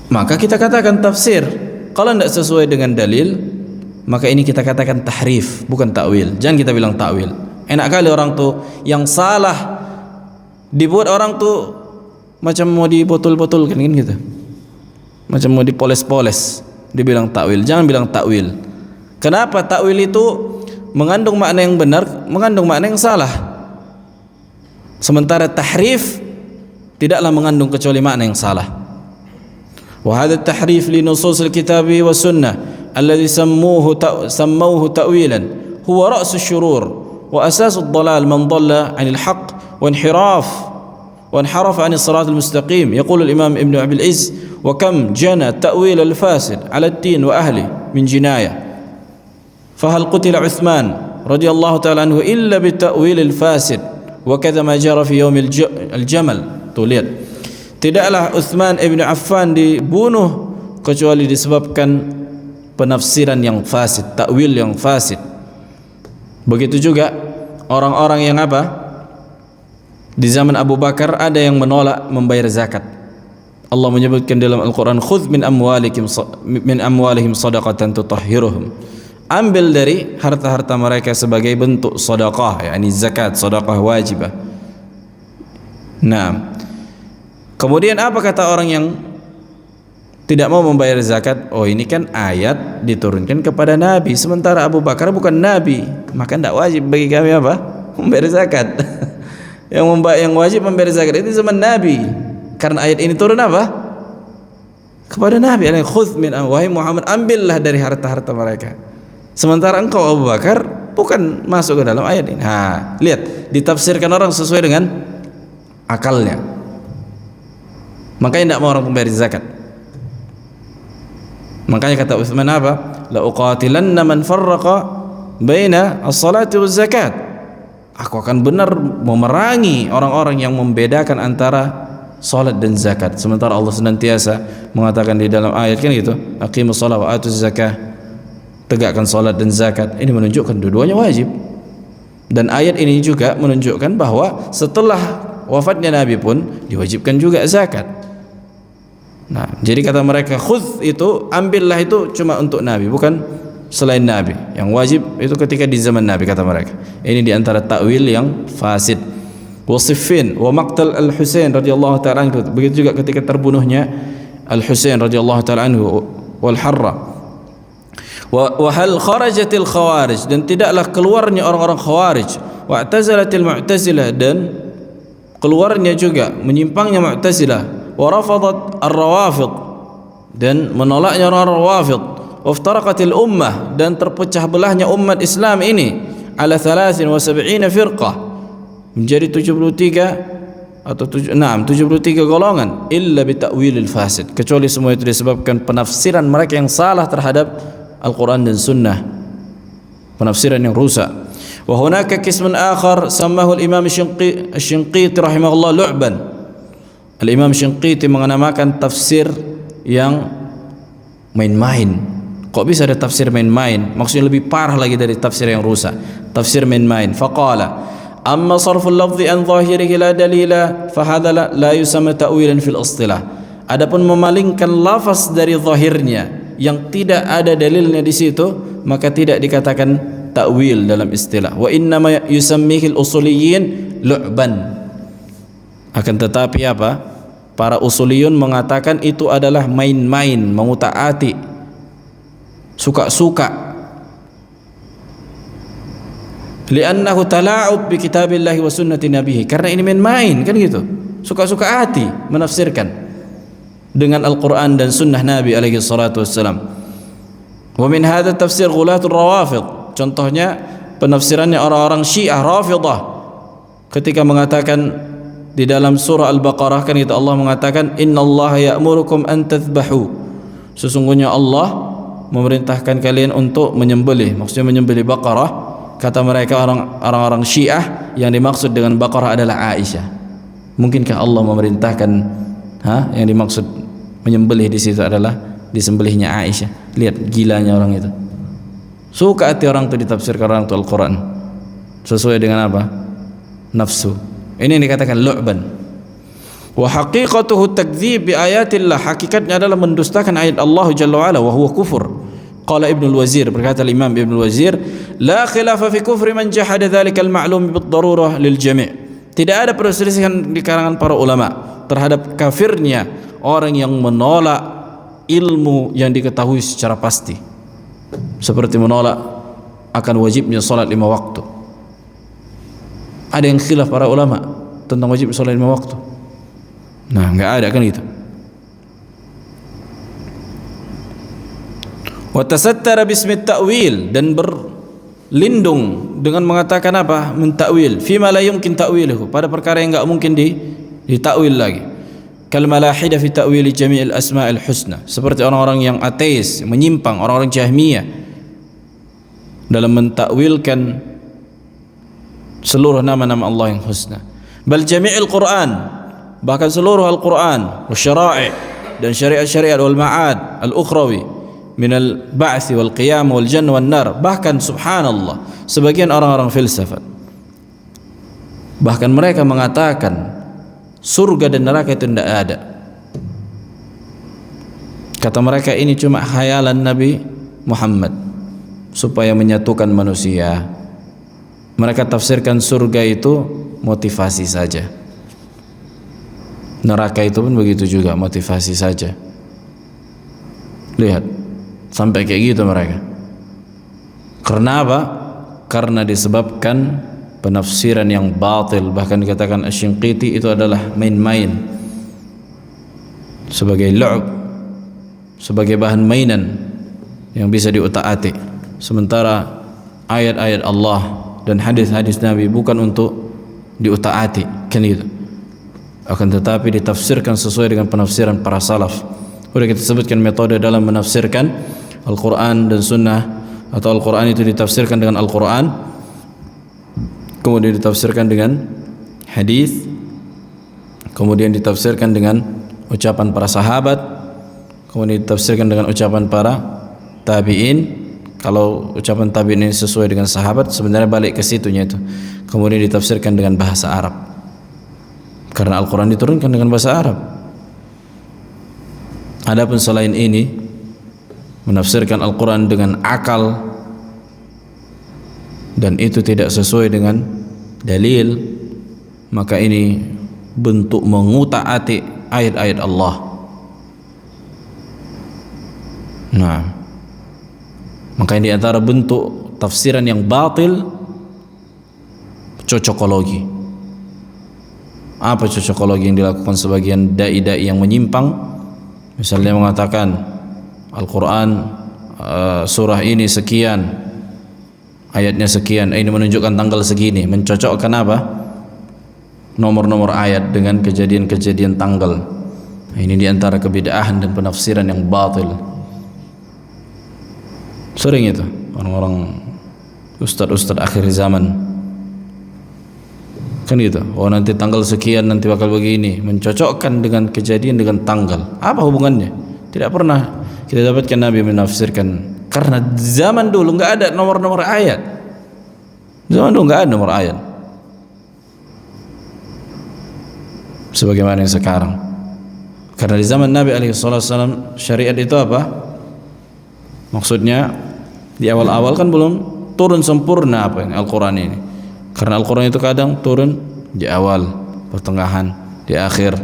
maka kita katakan tafsir, kalau tidak sesuai dengan dalil maka ini kita katakan tahrif, bukan takwil. Jangan kita bilang takwil. Enak kali orang tuh yang salah dibuat orang tuh macam mau dibotol-botolkan kan gitu, macam mau dipoles-poles, dibilang takwil. Jangan bilang takwil. Kenapa? Takwil itu mengandung makna yang benar, mengandung makna yang salah. Sementara tahrif tidaklah mengandung kecuali makna yang salah. Wa hadha tahrif li nusus al-kitab wa sunnah الذي سموه تأويلا هو رأس الشرور وأساس الضلال من ضل عن الحق وانحرف عن الصراط المستقيم. يقول الإمام ابن أبي العز وكم جنى تأويل الفاسد على الدين وأهله من جناية، فهل قتل عثمان رضي الله تعالى عنه إلا بالتأويل الفاسد وكذا ما جرى في يوم الجمل. Lihat, tidaklah Utsman ibn Affan dibunuh kecuali disebabkan penafsiran yang fasid, takwil yang fasid. Begitu juga orang-orang yang apa? Di zaman Abu Bakar ada yang menolak membayar zakat. Allah menyebutkan dalam Al-Quran, khudh min amwalihim sadaqatan tutahhiruhum. Ambil dari harta-harta mereka sebagai bentuk sedekah, yakni zakat, sedekah wajibah. Nah, kemudian apa kata orang yang tidak mau membayar zakat? Oh, ini kan ayat diturunkan kepada Nabi, sementara Abu Bakar bukan Nabi, maka tidak wajib bagi kami apa? Membayar zakat. Yang wajib membayar zakat itu zaman Nabi, karena ayat ini turun apa? Kepada Nabi. Khudh min wahai Muhammad, ambillah dari harta-harta mereka. Sementara engkau Abu Bakar bukan masuk ke dalam ayat ini. Nah, lihat, ditafsirkan orang sesuai dengan akalnya. Makanya tidak mau orang membayar zakat. Makanya kata Utsman apa? La uqatilanna man farraqa baina as-salati waz zakat. Aku akan benar memerangi orang-orang yang membedakan antara salat dan zakat. Sementara Allah senantiasa mengatakan di dalam ayat kan gitu, aqimus shalah wa atuz zakah. Tegakkan salat dan zakat. Ini menunjukkan dua-duanya wajib. Dan ayat ini juga menunjukkan bahwa setelah wafatnya Nabi pun diwajibkan juga zakat. Nah, jadi kata mereka khudh itu, ambillah itu cuma untuk Nabi, bukan selain Nabi. Yang wajib itu ketika di zaman Nabi, kata mereka. Ini di antara takwil yang fasid. Wasiffin wa maqtal al-Husain radhiyallahu ta'ala anhu. Begitu juga ketika terbunuhnya Al-Husain radhiyallahu ta'ala anhu wal Harra. Wa hal kharajatil khawarij, dan tidaklah keluarnya orang-orang khawarij, wa i'tazalatil mu'tazilah, dan keluarnya juga menyimpangnya Mu'tazilah, wa rafadat ar-rawafid, dan menolaknya orang-orang rawafid, waftaraqatil ummah, dan terpecah belahnya umat Islam ini ala 73 firqah, menjadi 73 atau 73 golongan, illa bi ta'wilil fasid, kecuali semua itu disebabkan penafsiran mereka yang salah terhadap Al-Quran dan Sunnah, penafsiran yang rusak. Wa hunaka qismun akhar sammahu al-Imam Asy-Shinqiti rahimahullah lu'ban. Al-Imam Shinqiti menamakan tafsir yang main-main. Kok bisa ada tafsir main-main? Maksudnya lebih parah lagi dari tafsir yang rusak, tafsir main-main. Faqala amma sarful lafzi an zahirihi la dalila fahadha la yusamma ta'wilan fil istilah. Adapun memalingkan lafaz dari zahirnya yang tidak ada dalilnya di situ, maka tidak dikatakan ta'wil dalam istilah. Wa inna ma yusammihi al-usuliyyin lu'ban. Akan tetapi apa? Para usuliyun mengatakan itu adalah main-main, mengutak-atik, suka-suka. Li'annahu tala'ub bi kitabillahi wa sunnati nabihi, karena ini main-main kan gitu, suka-suka hati menafsirkan dengan Al-Quran dan sunnah Nabi alaihi salatu wassalam. Wa min hadha tafsir ghulatul rawafid, contohnya penafsirannya orang-orang Syiah Rafidah ketika mengatakan di dalam surah Al-Baqarah, kan itu Allah mengatakan innallaha ya'murukum an tadhbahu, sesungguhnya Allah memerintahkan kalian untuk menyembelih, maksudnya menyembelih Baqarah. Kata mereka orang-orang Syiah, yang dimaksud dengan Baqarah adalah Aisyah. Mungkinkah Allah memerintahkan yang dimaksud menyembelih di situ adalah disembelihnya Aisyah? Lihat gilanya orang itu. Suka hati orang itu ditafsirkan orang itu Al-Quran sesuai dengan apa? Nafsu. Ini yang dikatakan lu'ban. Wa haqiqatuhu takdzib bi ayatillah, hakikatnya adalah mendustakan ayat Allah Jalla wa Ala, wa huwa kufur. Qala Ibnu Al-Wazir, berkata Imam Ibnu Al-Wazir, la khilafa fi kufri man jahada dzalikal ma'lum bid darurah lil jami'. Tidak ada perselisihan di kalangan para ulama terhadap kafirnya orang yang menolak ilmu yang diketahui secara pasti, seperti menolak akan wajibnya salat 5 waktu. Ada yang khilaf para ulama tentang wajib salat 5 waktu? Nah, enggak ada kan gitu. Wa tasattara bismi ta'wil, dan berlindung dengan mengatakan apa? Mentakwil fima la yumkin ta'wiluhu, pada perkara yang enggak mungkin ditakwil lagi. Kal malahida fi ta'wil jami'il asma'il husna, seperti orang-orang yang ateis, menyimpang, orang-orang Jahmiyah dalam mentakwilkan seluruh nama-nama Allah yang husna. Bal jami'il Qur'an, bahkan seluruh Al-Qur'an, wa syara'i', dan syariat-syariat, wal ma'ad al-ukhrawi min al-ba'ts wal qiyam wal jannah wan nar. Bahkan subhanallah, sebagian orang-orang filsafat bahkan mereka mengatakan surga dan neraka itu tidak ada. Kata mereka ini cuma khayalan Nabi Muhammad supaya menyatukan manusia. Mereka tafsirkan surga itu motivasi saja, neraka itu pun begitu juga, motivasi saja. Lihat, sampai kayak gitu mereka. Karena apa? Karena disebabkan penafsiran yang batil. Bahkan dikatakan Asy-Shinqiti itu adalah main-main, sebagai lu'b, sebagai bahan mainan yang bisa diutak-atik. Sementara ayat-ayat Allah dan hadis-hadis Nabi bukan untuk diutak-atik, kan itu. Akan tetapi ditafsirkan sesuai dengan penafsiran para salaf. Sudah kita sebutkan metode dalam menafsirkan Al-Quran dan Sunnah, atau Al-Quran itu ditafsirkan dengan Al-Quran, kemudian ditafsirkan dengan hadis, kemudian ditafsirkan dengan ucapan para sahabat, kemudian ditafsirkan dengan ucapan para tabi'in. Kalau ucapan tabi'in ini sesuai dengan sahabat, sebenarnya balik ke situnya itu. Kemudian ditafsirkan dengan bahasa Arab, karena Al-Quran diturunkan dengan bahasa Arab. Adapun selain ini, menafsirkan Al-Quran dengan akal dan itu tidak sesuai dengan dalil, maka ini bentuk mengutak-atik ayat-ayat Allah. Nah, maka ini antara bentuk tafsiran yang batil, cocokologi. Apa cocokologi yang dilakukan sebagian dai-dai yang menyimpang? Misalnya mengatakan Al-Quran surah ini sekian ayatnya sekian, ini menunjukkan tanggal segini, mencocokkan apa? Nomor-nomor ayat dengan kejadian-kejadian tanggal. Ini diantara kebid'ahan dan penafsiran yang batil. Sering itu orang-orang ustad-ustad akhir zaman kan gitu. Oh nanti tanggal sekian nanti bakal begini, mencocokkan dengan kejadian dengan tanggal. Apa hubungannya? Tidak pernah kita dapatkan Nabi menafsirkan, karena zaman dulu nggak ada nomor-nomor ayat. Zaman dulu nggak ada nomor ayat sebagaimana yang sekarang. Karena di zaman Nabi SAW syariat itu apa? Maksudnya di awal-awal kan belum turun sempurna apa ini Al-Quran ini. Karena Al-Quran itu kadang turun di awal, pertengahan, di akhir.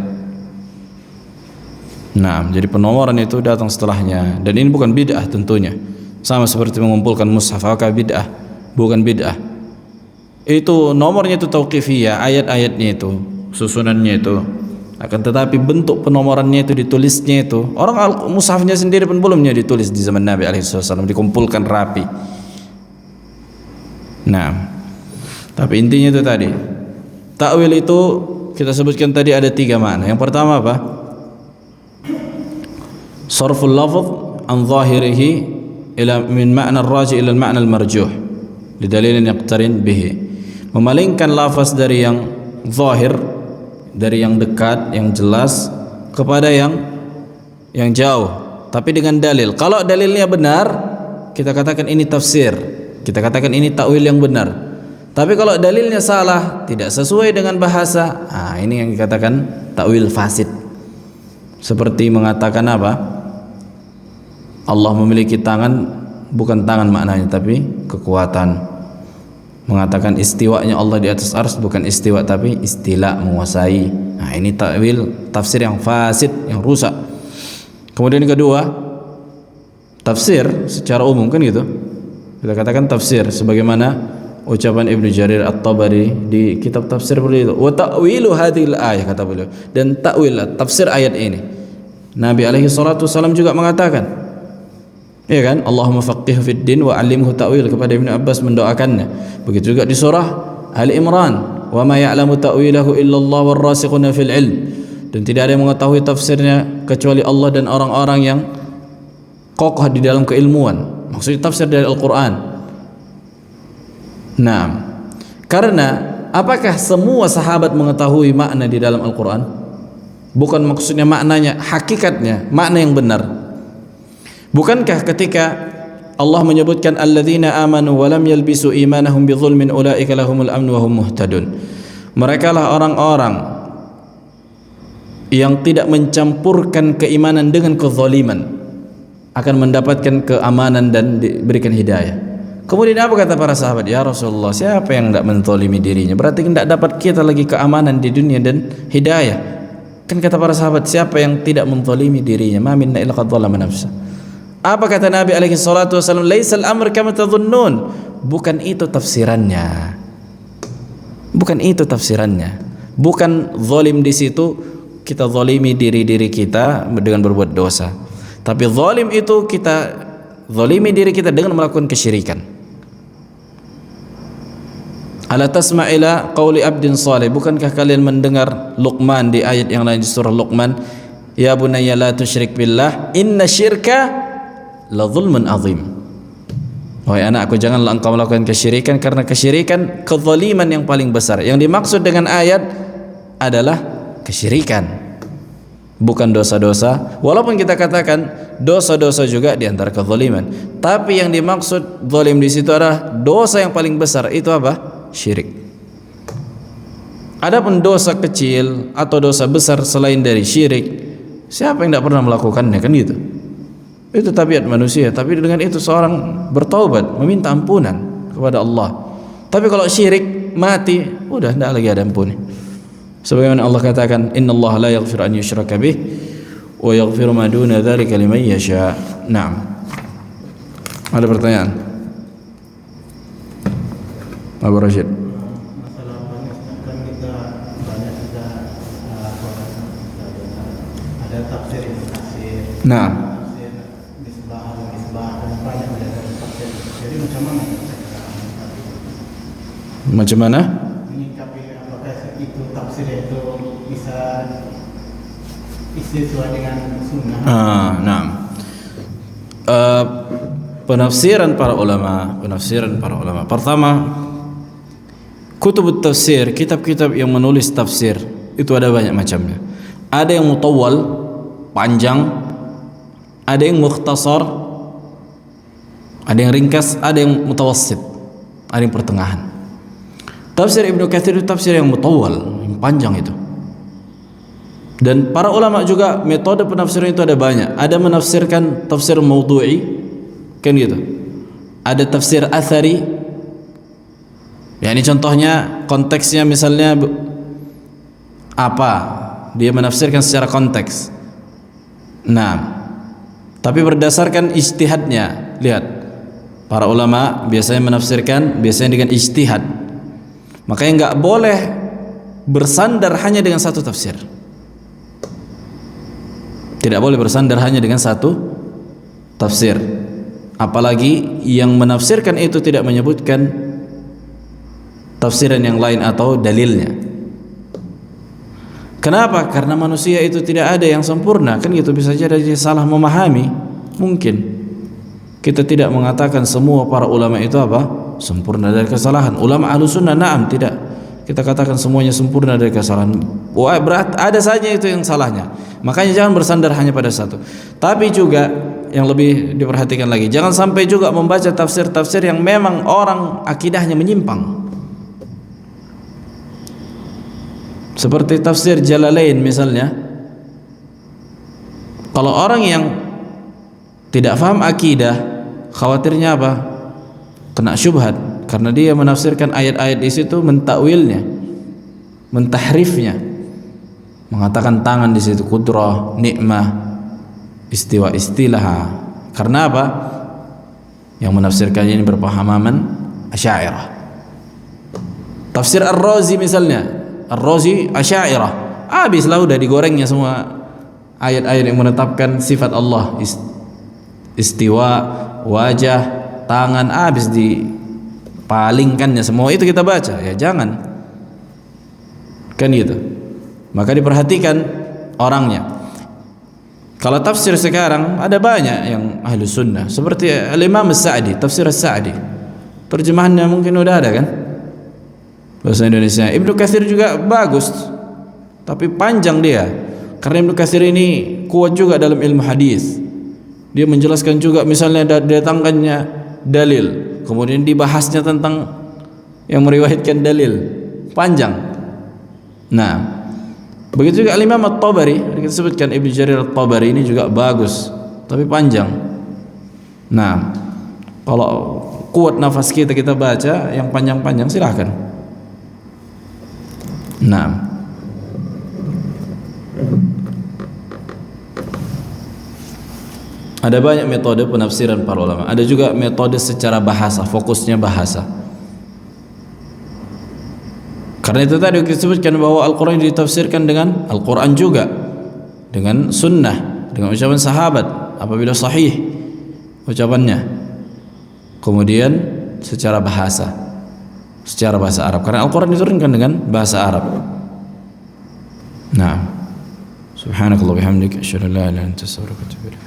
Nah, jadi penomoran itu datang setelahnya. Dan ini bukan bid'ah tentunya. Sama seperti mengumpulkan mushaf, apakah bid'ah? Bukan bid'ah. Itu nomornya itu tauqifiyah, ayat-ayatnya itu, susunannya itu. Akan tetapi bentuk penomorannya itu, ditulisnya itu, orang mushafnya sendiri pun belumnya ditulis di zaman Nabi SAW, dikumpulkan rapi. Nah, tapi intinya itu tadi, takwil itu kita sebutkan tadi ada 3 makna. Yang pertama apa? Sarful lafz an zahirihi ila min ma'na ar-raji ila al-ma'na al-marjuh li dalilin yaqtarin bihi. Memalingkan lafaz dari yang zahir, dari yang dekat, yang jelas kepada yang jauh, tapi dengan dalil. Kalau dalilnya benar, kita katakan ini tafsir, kita katakan ini takwil yang benar. Tapi kalau dalilnya salah, tidak sesuai dengan bahasa, ini yang dikatakan takwil fasid. Seperti mengatakan apa? Allah memiliki tangan, bukan tangan maknanya, tapi kekuatan. Mengatakan istiwanya Allah di atas arsy, bukan istiwa tapi istila, menguasai. Nah, ini takwil, tafsir yang fasid, yang rusak. Kemudian yang kedua, tafsir secara umum kan gitu. Kita katakan tafsir sebagaimana ucapan Ibnu Jarir At-Tabari di kitab tafsir beliau itu, wa ta'wilu hadhil ayah, kata beliau, dan takwil tafsir ayat ini. Nabi alaihi salatu wasallam juga mengatakan, ya kan, Allahumma faqihhu fid din wa 'allimhu ta'wil, kepada Ibnu Abbas mendoakannya. Begitu juga di surah Ali Imran, wa ma ya'lamu ta'wilahu illallah warrasikhuna fil ilm, dan tidak ada yang mengetahui tafsirnya kecuali Allah dan orang-orang yang kokoh di dalam keilmuan. Maksudnya tafsir dari Al-Qur'an. Nah, karena apakah semua sahabat mengetahui makna di dalam Al-Qur'an? Bukan maksudnya maknanya, hakikatnya, makna yang benar. Bukankah ketika Allah menyebutkan alladzina amanu wa lam yalbisu imanahum bidzulmin ulaika lahumul amnu wa hum muhtadun, mereka lah orang-orang yang tidak mencampurkan keimanan dengan kezaliman, akan mendapatkan keamanan dan diberikan hidayah. Kemudian apa kata para sahabat? Ya Rasulullah, siapa yang tidak menzalimi dirinya? Berarti tidak dapat kita lagi keamanan di dunia dan hidayah. Kan kata para sahabat, siapa yang tidak menzalimi dirinya? Ma minna illa qad zalama nafsah. Apa kata Nabi alaihi salatu wasallam? Laisal amr kama tadhunnun. Bukan itu tafsirannya. Bukan itu tafsirannya. Bukan zalim di situ kita zalimi diri-diri kita dengan berbuat dosa. Tapi zalim itu kita zalimi diri kita dengan melakukan kesyirikan. Ala tasma' ila qauli abdin salih. Bukankah kalian mendengar Luqman di ayat yang lain di surah Luqman? Ya bunayya la tusyrik billah inna syirka la zulmun azim. Wahai anakku, janganlah engkau melakukan kesyirikan, karena kesyirikan kezaliman yang paling besar. Yang dimaksud dengan ayat adalah kesyirikan, bukan dosa-dosa. Walaupun kita katakan dosa-dosa juga di antara kezaliman, tapi yang dimaksud zalim di situ adalah dosa yang paling besar. Itu apa? Syirik. Adapun dosa kecil atau dosa besar selain dari syirik, siapa yang tidak pernah melakukannya, kan gitu. Itu tabiat manusia. Tapi dengan itu seorang bertaubat, meminta ampunan kepada Allah. Tapi kalau syirik, mati, udah tidak lagi ada ampuni. Sebagaimana Allah katakan, innallaha la yaghfiru an yushraka bih wa yaghfiru ma duna dzalika liman yasha. Naam. Ada pertanyaan? Abu Rashid. Ada tafsir tafsir. Nah, Jadi macam mana? Macam mana? menyikapi apakah itu tafsir itu bisa sesuai dengan sunnah. Nah. Penafsiran para ulama. Pertama, kutub tafsir, kitab-kitab yang menulis tafsir itu ada banyak macamnya. Ada yang mutawwal, panjang, ada yang mukhtasar, ada yang ringkas, ada yang mutawassit, ada yang pertengahan. Tafsir Ibnu Katsir itu tafsir yang mutawwal, yang panjang itu. Dan para ulama juga metode penafsiran itu ada banyak. Ada menafsirkan tafsir maudhu'i, kan gitu. Ada tafsir athari. Ya ini contohnya konteksnya misalnya apa? Dia menafsirkan secara konteks. Nah, tapi berdasarkan ijtihadnya. Lihat, para ulama biasanya menafsirkan biasanya dengan ijtihad. Makanya nggak boleh bersandar hanya dengan satu tafsir. Tidak boleh bersandar hanya dengan satu tafsir. Apalagi yang menafsirkan itu tidak menyebutkan tafsiran yang lain atau dalilnya. Kenapa? Karena manusia itu tidak ada yang sempurna, kan gitu, bisa jadi salah memahami. Mungkin kita tidak mengatakan semua para ulama itu apa? Sempurna dari kesalahan. Ulama Ahlussunnah na'am, tidak. Kita katakan semuanya sempurna dari kesalahan. Wah, berat, ada saja itu yang salahnya. Makanya jangan bersandar hanya pada satu. Tapi juga yang lebih diperhatikan lagi, jangan sampai juga membaca tafsir-tafsir yang memang orang akidahnya menyimpang. Seperti tafsir Jalalain misalnya. Kalau orang yang tidak paham akidah, khawatirnya apa? Kena syubhat, karena dia menafsirkan ayat-ayat di situ, mentakwilnya, mentahrifnya, mengatakan tangan di situ qudrah, nikmah, istiwa, istilah. Karena apa? Yang menafsirkannya ini berpahaman Asy'ariyah. Tafsir Ar-Razi misalnya, Ar-Razi Asy'ariyah. Habislah udah digorengnya semua ayat-ayat yang menetapkan sifat Allah, istiwa, wajah, tangan, habis dipalingkannya semua itu kita baca. Ya jangan, kan gitu. Maka diperhatikan orangnya. Kalau tafsir sekarang ada banyak yang ahlu sunnah, seperti Al-Imam As-Sa'di, tafsir As-Sa'di, terjemahannya mungkin udah ada kan bahasa Indonesia. Ibnu Katsir juga bagus, tapi panjang dia, karena Ibnu Katsir ini kuat juga dalam ilmu hadis. Dia menjelaskan juga misalnya datangkannya dalil, kemudian dibahasnya tentang yang meriwayatkan dalil, panjang. Nah, begitu juga Al-Imam At-Tabari, disebutkan Ibnu Jarir At-Tabari ini juga bagus, tapi panjang. Nah, kalau kuat nafas kita baca yang panjang-panjang silahkan. Nah, ada banyak metode penafsiran para ulama. Ada juga metode secara bahasa, fokusnya bahasa. Karena itu tadi disebutkan bahwa Al-Quran ditafsirkan dengan Al-Quran juga, dengan sunnah, dengan ucapan sahabat apabila sahih ucapannya. Kemudian secara bahasa Arab, karena Al-Quran diturunkan dengan bahasa Arab. Nah, subhanakallah bihamdika asyhadu an la ilaha illa anta astaghfiruka wa atubu ilaik.